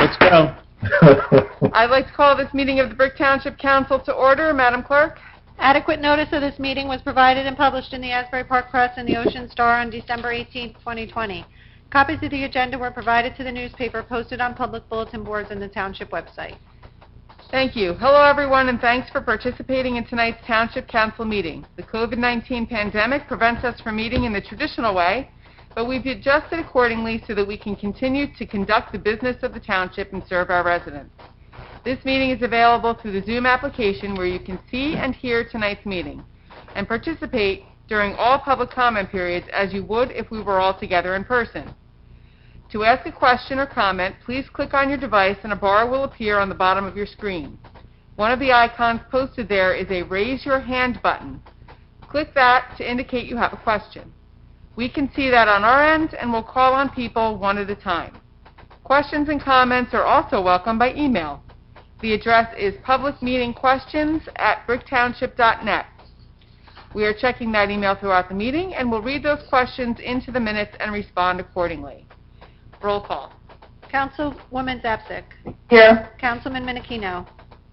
Let's go. I'd like to call this meeting of the Brick Township Council to order. Madam Clerk? Adequate notice of this meeting was provided and published in the Asbury Park Press and the Ocean Star on December 18, 2020. Copies of the agenda were provided to the newspaper, posted on public bulletin boards and the Township website. Thank you. Hello, everyone, and thanks for participating in tonight's Township Council meeting. The COVID-19 pandemic prevents us from meeting in the traditional way, but we've adjusted accordingly so that we can continue to conduct the business of the Township and serve our residents. This meeting is available through the Zoom application where you can see and hear tonight's meeting and participate during all public comment periods as you would if we were all together in person. To ask a question or comment, please click on your device and a bar will appear on the bottom of your screen. One of the icons posted there is a Raise Your Hand button. Click that to indicate you have a question. We can see that on our end and we'll call on people one at a time. Questions and comments are also welcome by email. The address is publicmeetingquestions@bricktownship.net. We are checking that email throughout the meeting and we'll read those questions into the minutes and respond accordingly. Roll call. Councilwoman Zapsik. Here. Councilman Menachino.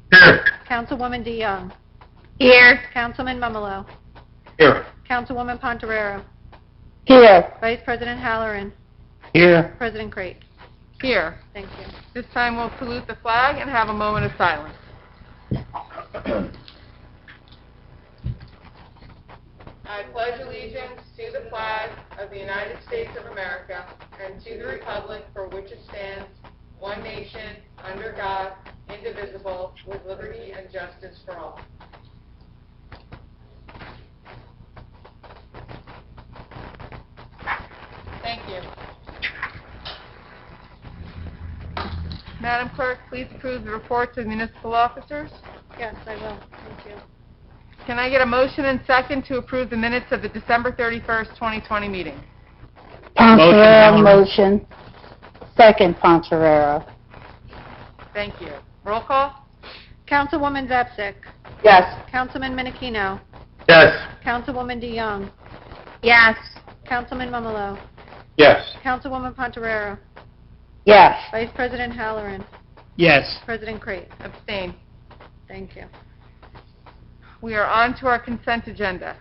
Here. Councilwoman DeYoung. Here. Councilman Mumolo. Here. Councilwoman Pontorero. Here. Vice President Halloran. Here. President Crate. Here. Thank you. This time we'll salute the flag and have a moment of silence. I pledge allegiance to the flag of the United States of America and to the republic for which it stands, one nation, under God, indivisible, with liberty and justice for all. Thank you. Madam Clerk, please approve the reports of municipal officers. Yes, I will. Thank you. Can I get a motion and second to approve the minutes of the December 31st, 2020 meeting? Pontorero motion. Second, Pontorero. Thank you. Roll call? Councilwoman Zapsik. Yes. Councilman Menachino. Yes. Councilwoman DeYoung. Yes. Councilman Mumolo. Yes. Councilwoman Pontorero. Yes. Vice President Halloran. Yes. President Crate. Abstain. Thank you. We are on to our consent agenda.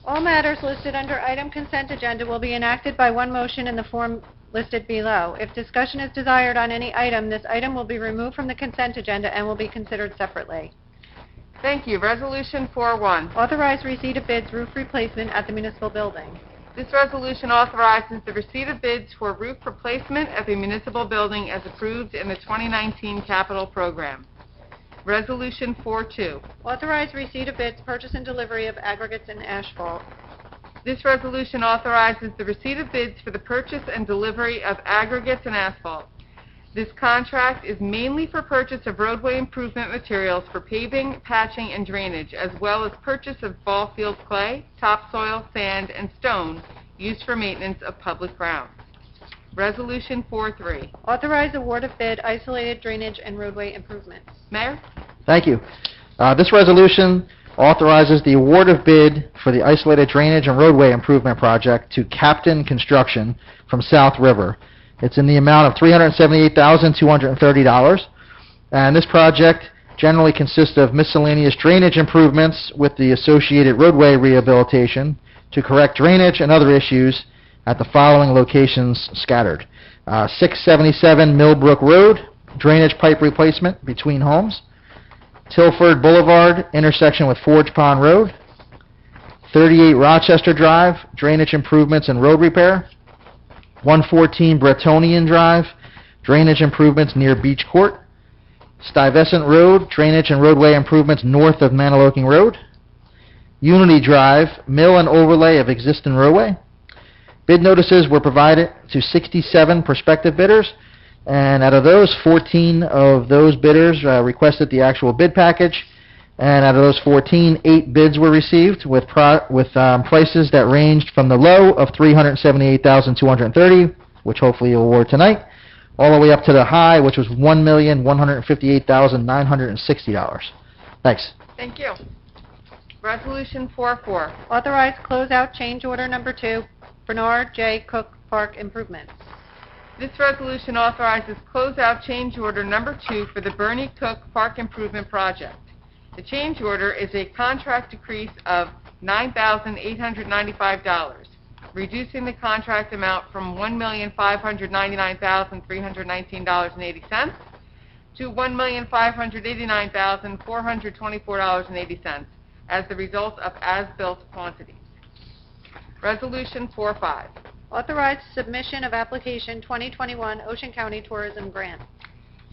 All matters listed under item consent agenda will be enacted by one motion in the form listed below. If discussion is desired on any item, this item will be removed from the consent agenda and will be considered separately. Thank you. Resolution 4-1. Authorize receipt of bids roof replacement at the municipal building. This resolution authorizes the receipt of bids for roof replacement at the municipal building as approved in the 2019 capital program. Resolution 4-2. Authorize receipt of bids, purchase and delivery of aggregates and asphalt. This resolution authorizes the receipt of bids for the purchase and delivery of aggregates and asphalt. This contract is mainly for purchase of roadway improvement materials for paving, patching, and drainage, as well as purchase of ball field clay, topsoil, sand, and stone used for maintenance of public grounds. Resolution 4-3. Authorize award of bid, isolated drainage and roadway improvements. Mayor? Thank you. This resolution authorizes the award of bid for the isolated drainage and roadway improvement project to Captain Construction from South River. It's in the amount of $378,230, and this project generally consists of miscellaneous drainage improvements with the associated roadway rehabilitation to correct drainage and other issues at the following locations scattered. 677 Millbrook Road, drainage pipe replacement between homes. Tilford Boulevard, intersection with Forge Pond Road. 38 Rochester Drive, drainage improvements and road repair. 114 Bretonian Drive, drainage improvements near Beach Court. Stuyvesant Road, drainage and roadway improvements north of Maniloking Road. Unity Drive, mill and overlay of existing roadway. Bid notices were provided to 67 prospective bidders, and out of those, 14 of those bidders requested the actual bid package, and out of those 14, 8 bids were received with prices that ranged from the low of $378,230, which hopefully you'll award tonight, all the way up to the high, which was $1,158,960. Thanks. Thank you. Resolution 4-4. Authorize closeout change order number 2, Bernard J. Cook Park Improvements. This resolution authorizes closeout change order number 2 for the Bernie Cook Park Improvement Project. The change order is a contract decrease of $9,895, reducing the contract amount from $1,599,319.80 to $1,589,424.80 as the result of as-built quantities. Resolution 4-5. Authorize submission of application 2021 Ocean County Tourism Grant.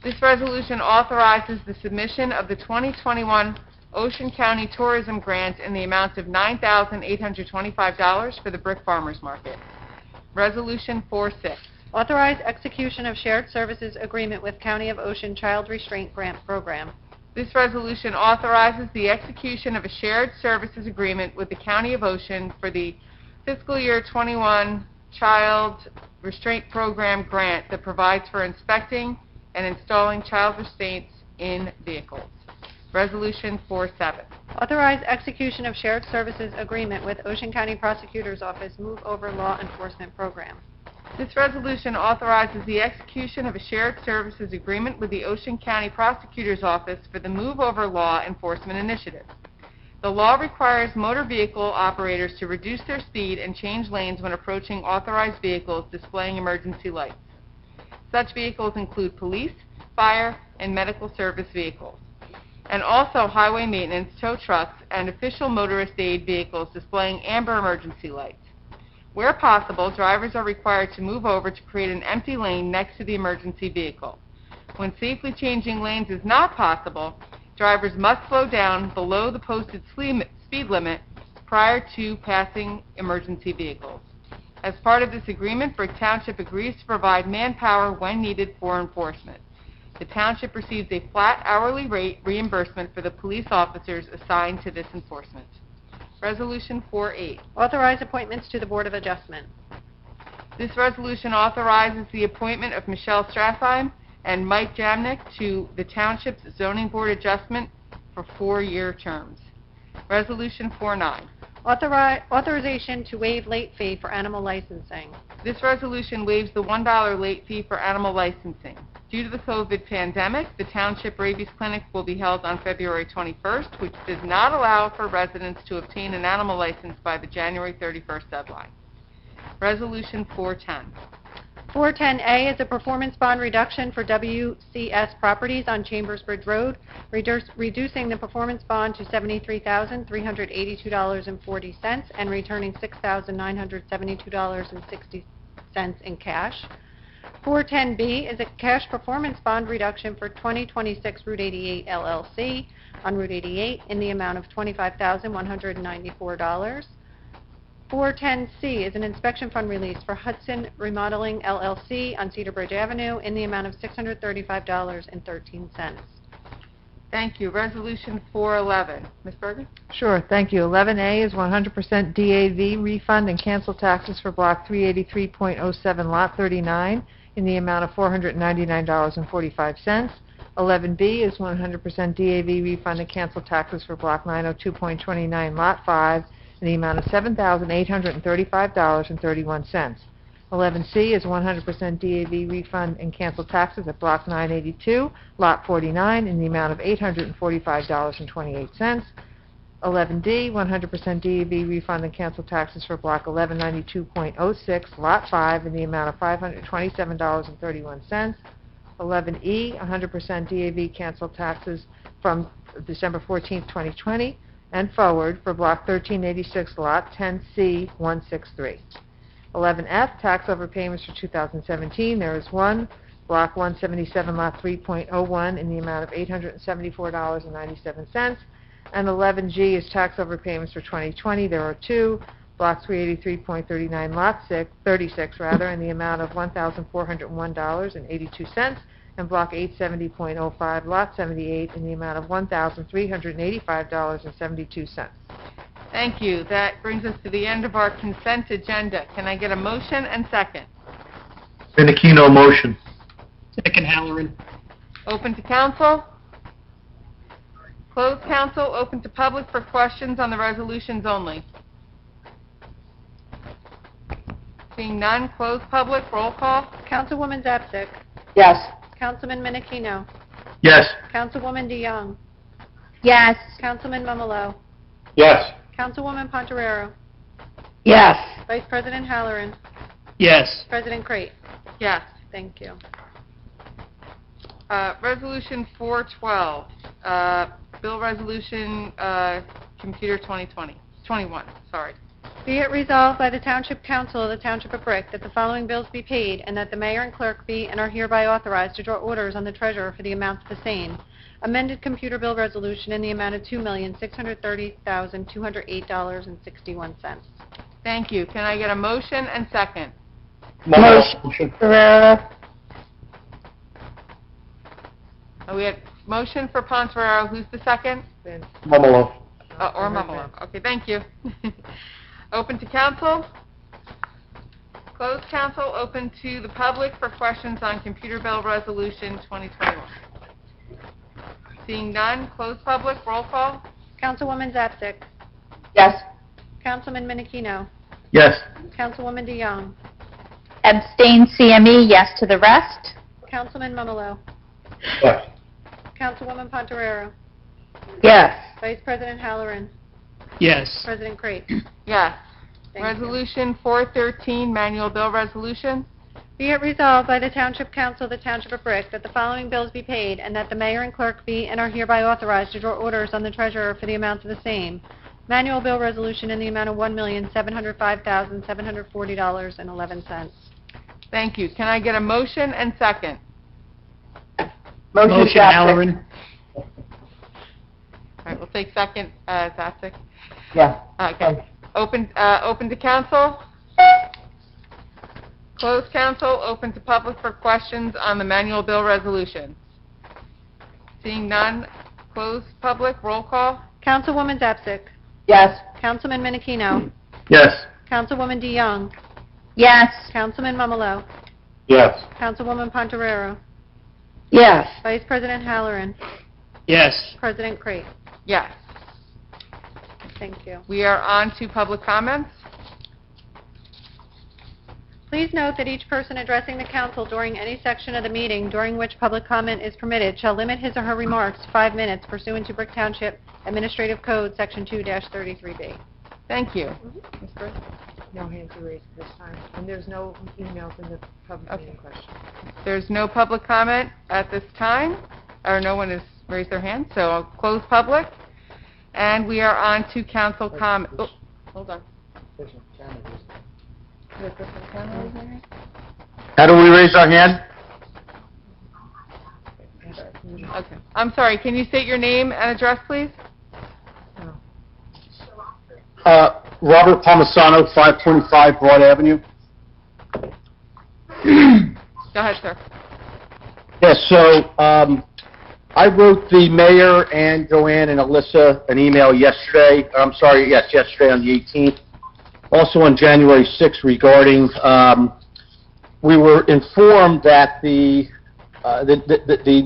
This resolution authorizes the submission of the 2021 Ocean County Tourism Grant in the amount of $9,825 for the Brick Farmers Market. Resolution 4-6. Authorize execution of shared services agreement with County of Ocean Child Restraint Grant Program. This resolution authorizes the execution of a shared services agreement with the County of Ocean for the fiscal year 21 Child Restraint Program grant that provides for inspecting and installing child restraints in vehicles. Resolution 4-7. Authorize execution of shared services agreement with Ocean County Prosecutor's Office Move Over Law Enforcement Program. This resolution authorizes the execution of a shared services agreement with the Ocean County Prosecutor's Office for the Move Over Law Enforcement Initiative. The law requires motor vehicle operators to reduce their speed and change lanes when approaching authorized vehicles displaying emergency lights. Such vehicles include police, fire, and medical service vehicles, and also highway maintenance, tow trucks, and official motorist aid vehicles displaying amber emergency lights. Where possible, drivers are required to move over to create an empty lane next to the emergency vehicle. When safely changing lanes is not possible, drivers must slow down below the posted speed limit prior to passing emergency vehicles. As part of this agreement, Brick Township agrees to provide manpower when needed for enforcement. The township receives a flat hourly rate reimbursement for the police officers assigned to this enforcement. Resolution 4-8. Authorize appointments to the Board of Adjustment. This resolution authorizes the appointment of Michelle Strathheim and Mike Jamnick to the Township's Zoning Board Adjustment for 4-year terms. Resolution 4-9. Authorization to waive late fee for animal licensing. This resolution waives the $1 late fee for animal licensing. Due to the COVID pandemic, the Township Rabies Clinic will be held on February 21st, which does not allow for residents to obtain an animal license by the January 31st deadline. Resolution 410. 410A is a performance bond reduction for WCS properties on Chambers Bridge Road, reducing the performance bond to $73,382.40 and returning $6,972.60 in cash. 410B is a cash performance bond reduction for 2026 Route 88 LLC on Route 88 in the amount of $25,194. 410C is an inspection fund release for Hudson Remodeling LLC on Cedar Bridge Avenue in the amount of $635.13. Thank you. Resolution 411. Ms. Bergen? Sure, thank you. 11A is 100% DAV refund and cancel taxes for Block 383.07, Lot 39, in the amount of $499.45. 11B is 100% DAV refund and cancel taxes for Block 902.29, Lot 5, in the amount of $7,835.31. 11C is 100% DAV refund and cancel taxes at Block 982, Lot 49, in the amount of $845.28. 11D, 100% DAV refund and cancel taxes for Block 1192.06, Lot 5, in the amount of $527.31. 11E, 100% DAV cancel taxes from December 14, 2020, and forward for Block 1386, Lot 10C, 163. 11F, tax overpayments for 2017. There is one, Block 177, Lot 3.01, in the amount of $874.97. And 11G is tax overpayments for 2020. There are two, Block 383.39, Lot 36, in the amount of $1,401.82, and Block 870.05, Lot 78, in the amount of $1,385.72. Thank you. That brings us to the end of our consent agenda. Can I get a motion and second? Benekino motion. Second Halloran. Open to council. Closed council. Open to public for questions on the resolutions only. Seeing none, close public, roll call. Councilwoman Zapsik. Yes. Councilman Menachino. Yes. Councilwoman DeYoung. Yes. Councilman Momolo. Yes. Councilwoman Pontoriero. Yes. Vice President Halloran. Yes. President Crate. Yes. Thank you. Resolution 412, Bill Resolution, Computer 21, sorry. Be it resolved by the Township Council of the Township of Brick that the following bills be paid and that the mayor and clerk be and are hereby authorized to draw orders on the treasurer for the amounts of the same. Amended computer bill resolution in the amount of $2,630,208.61. Thank you. Can I get a motion and second? Motion. Ferrera. We had motion for Pontoriero. Who's the second? Vince. Momolo. Or Momolo. Okay, thank you. Open to council. Closed council. Open to the public for questions on computer bill resolution 2021. Seeing none, closed public, roll call. Councilwoman Zapsik. Yes. Councilman Menachino. Yes. Councilwoman DeYoung. Abstain CME, yes to the rest. Councilman Momolo. Yes. Councilwoman Pontoriero. Yes. Vice President Halloran. Yes. President Crate. Yes. Thank you. Resolution 413, manual bill resolution. Be it resolved by the Township Council of the Township of Brick that the following bills be paid and that the mayor and clerk be and are hereby authorized to draw orders on the treasurer for the amounts of the same. Manual bill resolution in the amount of $1,705,740.11. Thank you. Can I get a motion and second? Motion Halloran. All right, we'll take second, Zapsik. Yeah. Okay. Open to council. Closed council. Open to public for questions on the manual bill resolution. Seeing none, closed public, roll call. Councilwoman Zapsik. Yes. Councilman Menachino. Yes. Councilwoman DeYoung. Yes. Councilman Momolo. Yes. Councilwoman Pontoriero. Yes. Vice President Halloran. Yes. President Crate. Yes. Thank you. We are on to public comments. Please note that each person addressing the council during any section of the meeting during which public comment is permitted shall limit his or her remarks to 5 minutes pursuant to Brick Township Administrative Code, Section 2-33B. Thank you. Ms. Burke? No hands are raised this time. And there's no emails in the public meeting question. There's no public comment at this time, or no one has raised their hand, so I'll close public. And we are on to council comment. Oh, hold on. How do we raise our hand? Okay. I'm sorry, can you state your name and address, please? Robert Palmisano, 525 Broad Avenue. Go ahead, sir. Yes, so I wrote the mayor and Joanne and Alyssa an email yesterday. Yesterday on the 18th. Also on January 6th regarding, we were informed that the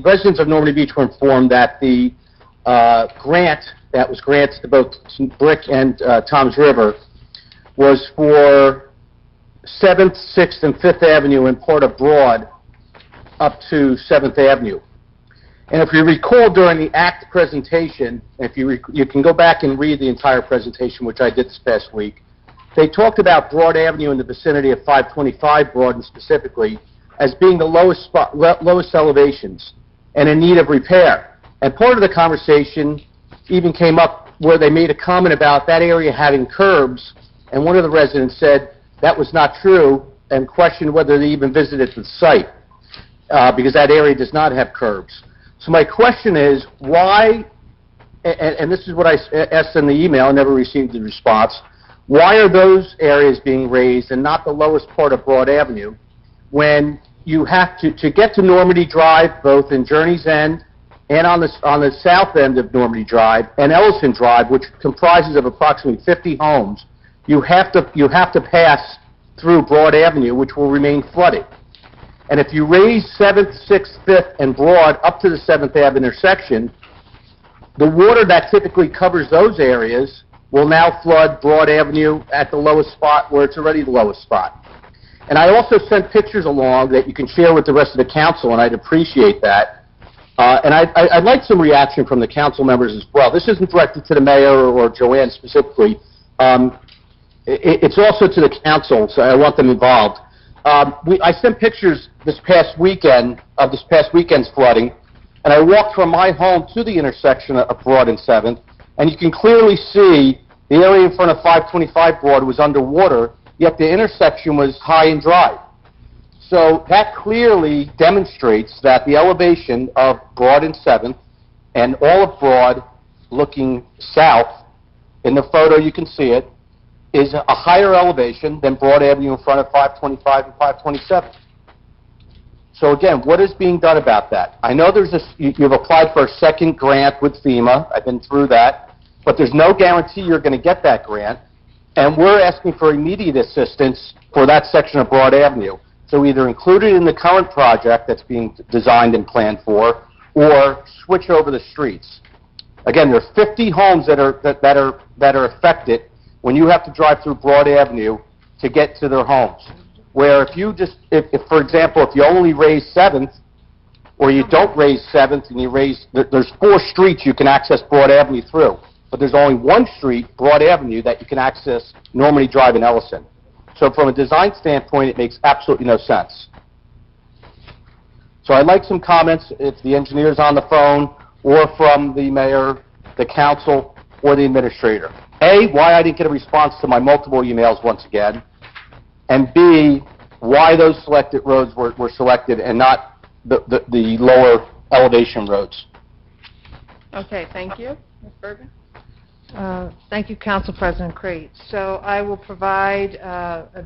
residents of Normandy Beach were informed that the grant that was granted to both Brick and Toms River was for 7th, 6th, and 5th Avenue and part of Broad up to 7th Avenue. And if you recall during the ACT presentation, you can go back and read the entire presentation, which I did this past week, they talked about Broad Avenue in the vicinity of 525 Broad and specifically as being the lowest elevations and in need of repair. And part of the conversation even came up where they made a comment about that area having curbs, and one of the residents said that was not true and questioned whether they even visited the site because that area does not have curbs. So my question is, why, and this is what I asked in the email, I never received the response, why are those areas being raised and not the lowest part of Broad Avenue when you have to get to Normandy Drive, both in Journey's End and on the south end of Normandy Drive and Ellison Drive, which comprises of approximately 50 homes, you have to pass through Broad Avenue, which will remain flooded. And if you raise 7th, 6th, 5th, and Broad up to the 7th Ave intersection, the water that typically covers those areas will now flood Broad Avenue at the lowest spot where it's already the lowest spot. And I also sent pictures along that you can share with the rest of the council, and I'd appreciate that. And I'd like some reaction from the council members as well. This isn't directed to the mayor or Joanne specifically. It's also to the council, so I want them involved. I sent pictures this past weekend of this past weekend's flooding, and I walked from my home to the intersection of Broad and 7th, and you can clearly see the area in front of 525 Broad was underwater, yet the intersection was high and dry. So that clearly demonstrates that the elevation of Broad and 7th and all of Broad looking south, in the photo you can see it, is a higher elevation than Broad Avenue in front of 525 and 527. So again, what is being done about that? I know you've applied for a second grant with FEMA. I've been through that. But there's no guarantee you're going to get that grant. And we're asking for immediate assistance for that section of Broad Avenue. So either include it in the current project that's being designed and planned for, or switch over the streets. Again, there are 50 homes that are affected when you have to drive through Broad Avenue to get to their homes. Where if for example, if you only raise 7th, or you don't raise 7th and you raise, there's 4 streets you can access Broad Avenue through, but there's only 1 street, Broad Avenue, that you can access Normandy Drive in Ellison. So from a design standpoint, it makes absolutely no sense. So I'd like some comments, if the engineer's on the phone, or from the mayor, the council, or the administrator. A, why I didn't get a response to my multiple emails once again, and B, why those selected roads were selected and not the lower elevation roads. Okay, thank you. Ms. Bergen? Thank you, Council President Crate. So I will provide a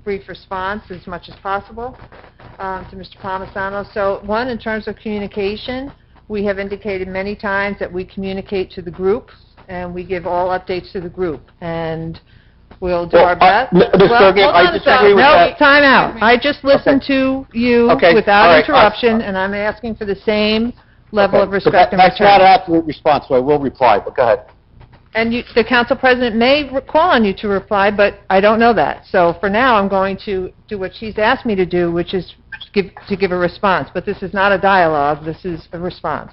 brief response as much as possible to Mr. Palmisano. So one, in terms of communication, we have indicated many times that we communicate to the group, and we give all updates to the group, and we'll do our best. Ms. Bergen, I disagree with that. No, time out. I just listened to you without interruption, and I'm asking for the same level of respect and return. That's not an accurate response, so I will reply, but go ahead. And the Council President may call on you to reply, but I don't know that. So for now, I'm going to do what she's asked me to do, which is to give a response. But this is not a dialogue. This is a response.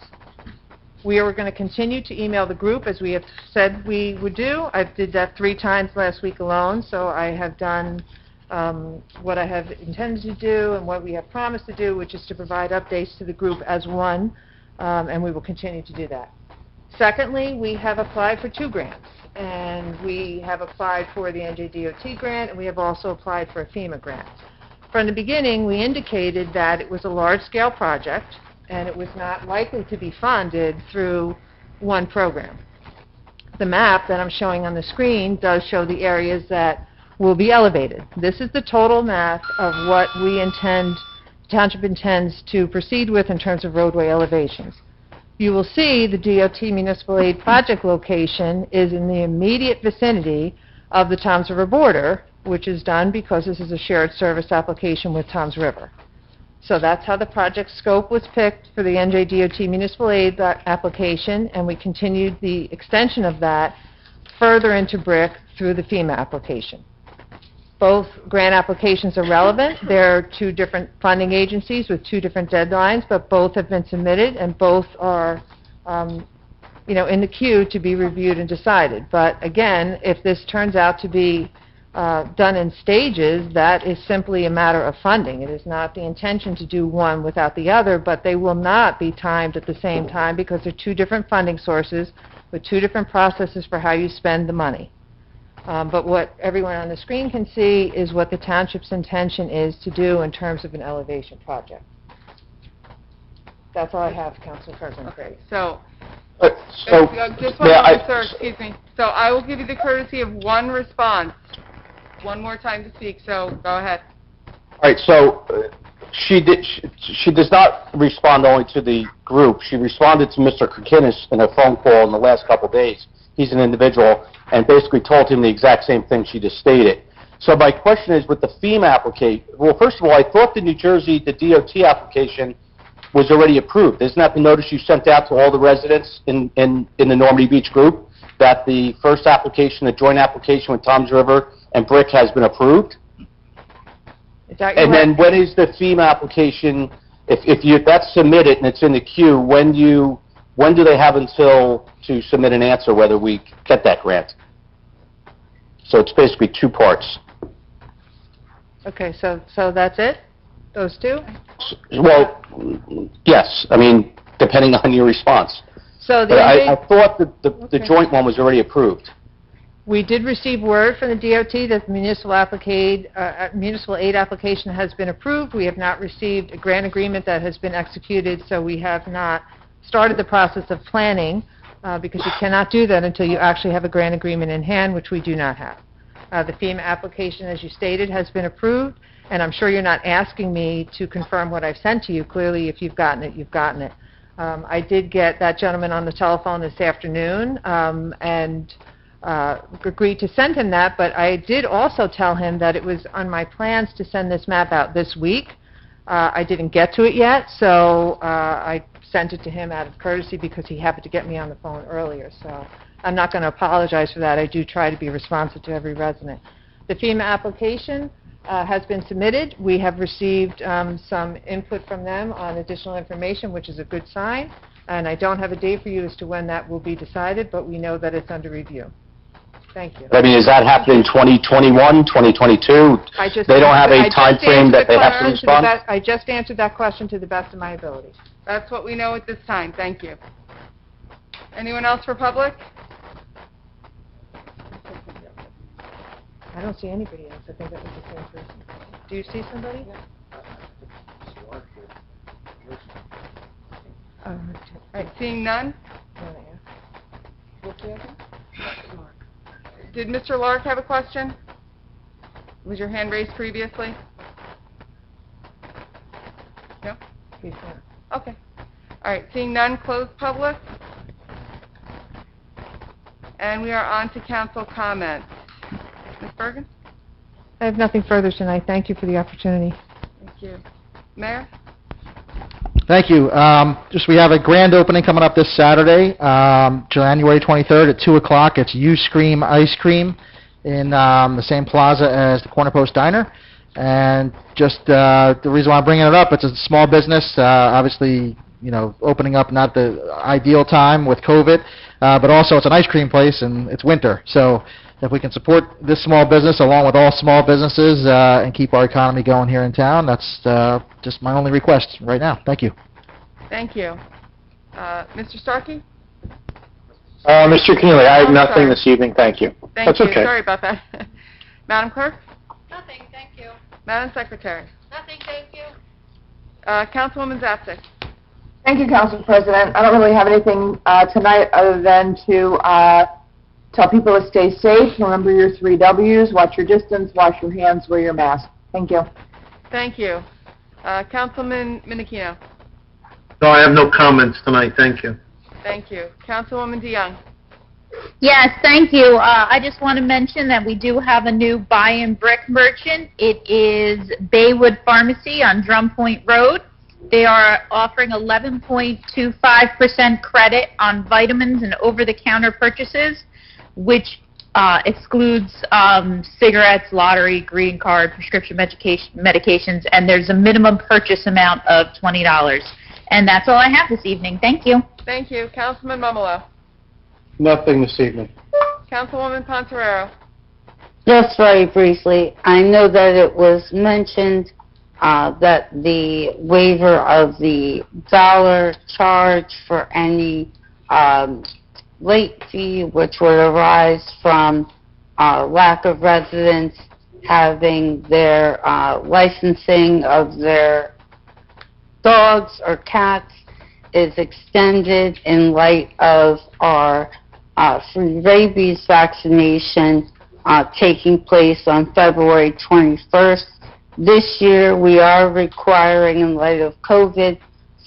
We are going to continue to email the group, as we have said we would do. I did that 3 times last week alone, so I have done what I have intended to do and what we have promised to do, which is to provide updates to the group as one, and we will continue to do that. Secondly, we have applied for 2 grants, and we have applied for the NJDOT grant, and we have also applied for a FEMA grant. From the beginning, we indicated that it was a large-scale project, and it was not likely to be funded through one program. The map that I'm showing on the screen does show the areas that will be elevated. This is the total map of what the township intends to proceed with in terms of roadway elevations. You will see the DOT municipal aid project location is in the immediate vicinity of the Toms River border, which is done because this is a shared service application with Toms River. So that's how the project scope was picked for the NJDOT municipal aid application, and we continued the extension of that further into Brick through the FEMA application. Both grant applications are relevant. They're 2 different funding agencies with 2 different deadlines, but both have been submitted, and both are in the queue to be reviewed and decided. But again, if this turns out to be done in stages, that is simply a matter of funding. It is not the intention to do one without the other, but they will not be timed at the same time because they're 2 different funding sources with 2 different processes for how you spend the money. But what everyone on the screen can see is what the township's intention is to do in terms of an elevation project. That's all I have, Council President Craig. So, just one yeah, moment, sir, excuse me. So I will give you the courtesy of 1 response. 1 more time to speak, so go ahead. All right, so she does not respond only to the group. She responded to Mr. Kirkinis in a phone call in the last couple of days. He's an individual, and basically told him the exact same thing she just stated. So my question is, with the FEMA application, well, first of all, I thought the DOT application was already approved. Isn't that the notice you sent out to all the residents in the Normandy Beach group, that the first application, the joint application with Toms River and Brick has been approved? Is that your And then when is the FEMA application, if that's submitted and it's in the queue, when do they have until to submit an answer whether we get that grant? So it's basically two parts. Okay, so that's it? Those two? Well, yes, I mean, depending on your response. So But I thought that the joint one was already approved. we did receive word from the DOT that the municipal aid application has been approved. We have not received a grant agreement that has been executed, so we have not started the process of planning, because you cannot do that until you actually have a grant agreement in hand, which we do not have. The FEMA application, as you stated, has been approved, and I'm sure you're not asking me to confirm what I've sent to you. Clearly, if you've gotten it, you've gotten it. I did get that gentleman on the telephone this afternoon, and agreed to send him that, but I did also tell him that it was on my plans to send this map out this week. I didn't get to it yet, so I sent it to him out of courtesy because he happened to get me on the phone earlier, so I'm not going to apologize for that. I do try to be responsive to every resident. The FEMA application has been submitted. We have received some input from them on additional information, which is a good sign, and I don't have a date for you as to when that will be decided, but we know that it's under review. Thank you. I mean, is that happening 2021, 2022? They don't have a time frame that they have to respond? I just answered that question to the best of my ability. That's what we know at this time. Thank you. Anyone else for public? I don't see anybody else. I think that was the same person. Do you see somebody? All right, seeing none? Did Mr. Lark have a question? Was your hand raised previously? No? He's not. Okay. All right, seeing none, close public. And we are on to council comments. Ms. Bergen? I have nothing further tonight. Thank you for the opportunity. Thank you. Mayor? Thank you. Just we have a grand opening coming up this Saturday, January 23rd at 2 o'clock. It's You Scream Ice Cream in the same plaza as the Corner Post Diner. And just the reason why I'm bringing it up, it's a small business, obviously, you know, opening up not the ideal time with COVID, but also it's an ice cream place and it's winter. So if we can support this small business along with all small businesses and keep our economy going here in town, that's just my only request right now. Thank you. Thank you. Mr. Starkey? Mr. Keneally, I have Oh, nothing sorry. this evening, thank you. Thank That's you. okay. Sorry about that. Madam Clerk? Nothing, thank you. Madam Secretary? Nothing, thank you. Councilwoman Zapsik? Thank you, Council President. I don't really have anything tonight other than to tell people to stay safe. Remember your 3 W's. Watch your distance, wash your hands, wear your mask. Thank you. Thank you. Councilman Minikino? No, I have no comments tonight, thank you. Thank you. Councilwoman DeYoung? Yes, thank you. I just want to mention that we do have a new buy-and-brick merchant. It is Baywood Pharmacy on Drum Point Road. They are offering 11.25% credit on vitamins and over-the-counter purchases, which excludes cigarettes, lottery, green card, prescription medications, and there's a minimum purchase amount of $20. And that's all I have this evening. Thank you. Thank you. Councilman Mumolo? Nothing this evening. Councilwoman Pontoriero? Just very briefly, I know that it was mentioned that the waiver of the dollar charge for any late fee which would arise from lack of residents having their licensing of their dogs or cats is extended in light of our free rabies vaccination taking place on February 21st. This year, we are requiring, in light of COVID,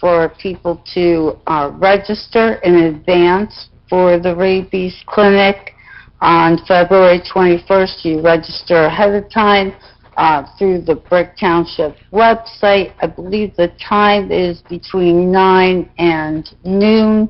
for people to register in advance for the rabies clinic. On February 21st, you register ahead of time through the Brick Township website. I believe the time is between 9 and noon.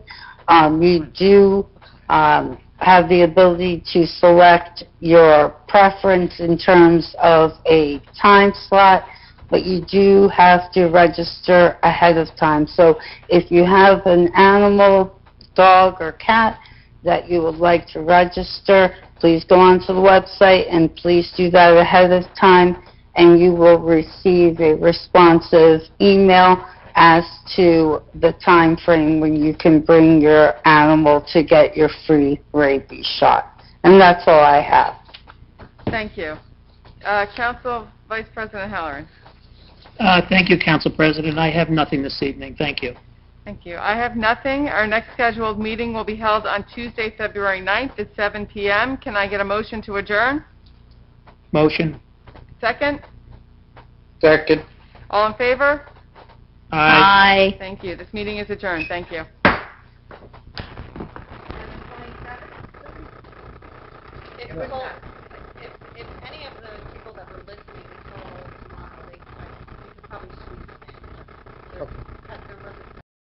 You do have the ability to select your preference in terms of a time slot. but you do have to register ahead of time. So if you have an animal, dog or cat that you would like to register, please go onto the website and please do that ahead of time, and you will receive a responsive email as to the time frame when you can bring your animal to get your free rabies shot. And that's all I have. Thank you. Council Vice President Halloran. Thank you, Council President. I have nothing this evening. Thank you. Thank you. I have nothing. Our next scheduled meeting will be held on Tuesday, February 9th at 7 p.m. Can I get a motion to adjourn? Motion. Second? Second. All in favor? Aye. Aye. Thank you. This meeting is adjourned. Thank you. If any of the people that were listening until tomorrow, you could probably squeeze it in.